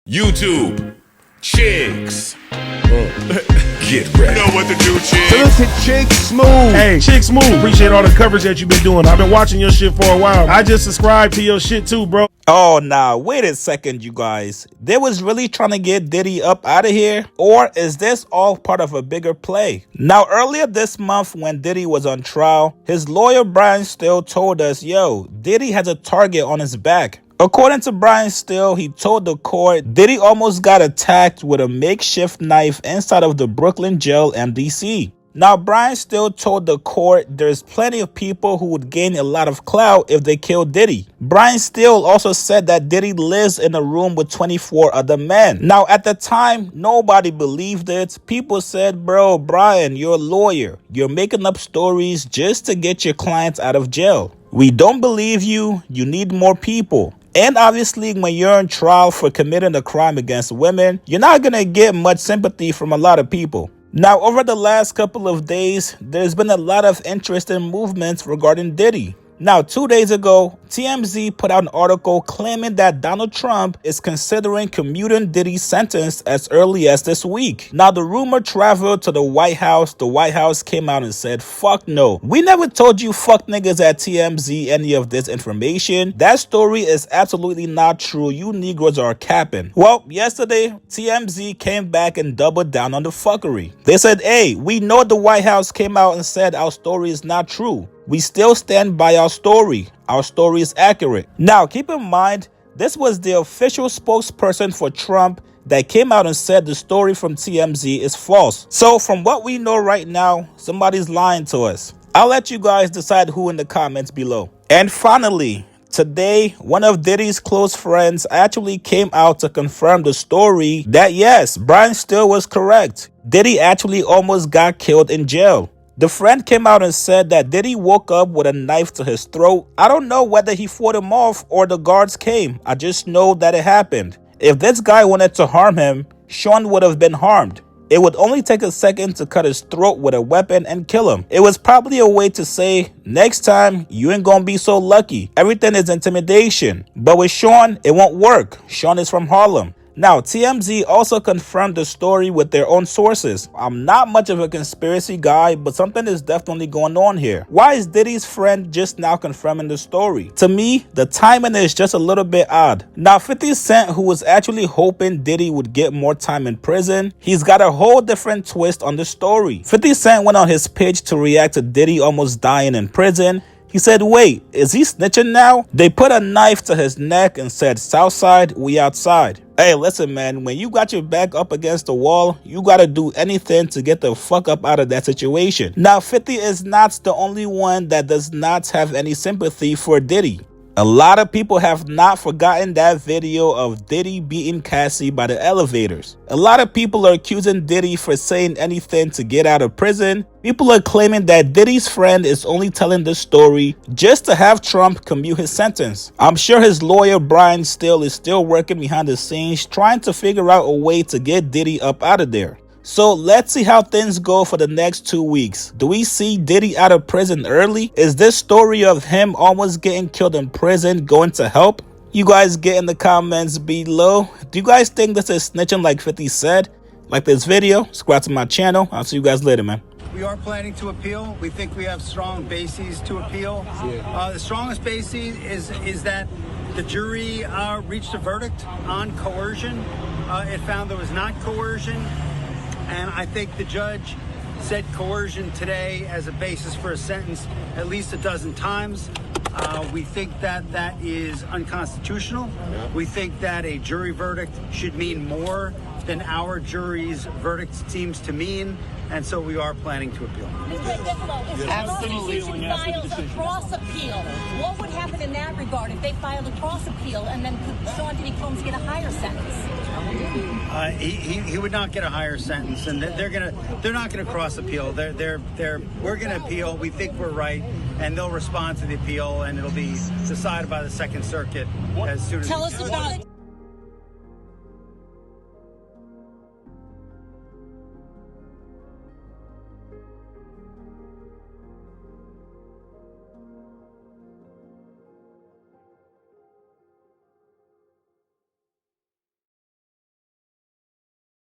YouTube, chicks. Get ready. You know what to do, chicks. Look at Chick Smooth. Hey, Chick Smooth, appreciate all the coverage that you've been doing. I've been watching your shit for a while. I just subscribed to your shit too, bro. Oh, nah, wait a second, you guys. They was really trying to get Diddy up out of here? Or is this all part of a bigger play? Now, earlier this month when Diddy was on trial, his lawyer Brian Still told us, yo, Diddy has a target on his back. According to Brian Still, he told the court Diddy almost got attacked with a makeshift knife inside of the Brooklyn jail MDC. Now, Brian Still told the court there's plenty of people who would gain a lot of clout if they killed Diddy. Brian Still also said that Diddy lives in a room with 24 other men. Now, at the time, nobody believed it. People said, bro, Brian, you're a lawyer. You're making up stories just to get your clients out of jail. We don't believe you. You need more people. And obviously, when you're on trial for committing a crime against women, you're not going to get much sympathy from a lot of people. Now, over the last couple of days, there's been a lot of interesting movements regarding Diddy. Now, 2 days ago, TMZ put out an article claiming that Donald Trump is considering commuting Diddy's sentence as early as this week. Now, the rumor traveled to the White House. The White House came out and said, fuck no. We never told you fuck niggas at TMZ any of this information. That story is absolutely not true. You Negroes are capping. Well, yesterday, TMZ came back and doubled down on the fuckery. They said, hey, we know the White House came out and said our story is not true. We still stand by our story. Our story is accurate. Now, keep in mind, this was the official spokesperson for Trump that came out and said the story from TMZ is false. So from what we know right now, somebody's lying to us. I'll let you guys decide who in the comments below. And finally, today, one of Diddy's close friends actually came out to confirm the story that yes, Brian Still was correct. Diddy actually almost got killed in jail. The friend came out and said that Diddy woke up with a knife to his throat. I don't know whether he fought him off or the guards came. I just know that it happened. If this guy wanted to harm him, Sean would have been harmed. It would only take a second to cut his throat with a weapon and kill him. It was probably a way to say, next time, you ain't gonna be so lucky. Everything is intimidation. But with Sean, it won't work. Sean is from Harlem. Now, TMZ also confirmed the story with their own sources. I'm not much of a conspiracy guy, but something is definitely going on here. Why is Diddy's friend just now confirming the story? To me, the timing is just a little bit odd. Now, 50 Cent, who was actually hoping Diddy would get more time in prison, he's got a whole different twist on the story. 50 Cent went on his page to react to Diddy almost dying in prison. He said, wait, is he snitching now? They put a knife to his neck and said, Southside, we outside. Hey, listen, man, when you got your back up against the wall, you gotta do anything to get the fuck up out of that situation. Now, 50 is not the only one that does not have any sympathy for Diddy. A lot of people have not forgotten that video of Diddy beating Cassie by the elevators. A lot of people are accusing Diddy for saying anything to get out of prison. People are claiming that Diddy's friend is only telling this story just to have Trump commute his sentence. I'm sure his lawyer Brian Still is still working behind the scenes trying to figure out a way to get Diddy up out of there. So let's see how things go for the next 2 weeks. Do we see Diddy out of prison early? Is this story of him almost getting killed in prison going to help? You guys get in the comments below. Do you guys think this is snitching like 50 said? Like this video, subscribe to my channel. I'll see you guys later, man. We are planning to appeal. We think we have strong bases to appeal. The strongest basis is that the jury reached a verdict on coercion. It found there was not coercion. And I think the judge said coercion today as a basis for a sentence at least a dozen times. We think that that is unconstitutional. We think that a jury verdict should mean more than our jury's verdict seems to mean. And so we are planning to appeal. Absolutely. Files a cross appeal. What would happen in that regard if they filed a cross appeal and then could Sean Diddy Combs get a higher sentence? He would not get a higher sentence, and they're not gonna cross appeal. We're gonna appeal. We think we're right, and they'll respond to the appeal, and it'll be decided by the Second Circuit as soon as. Tell us about it.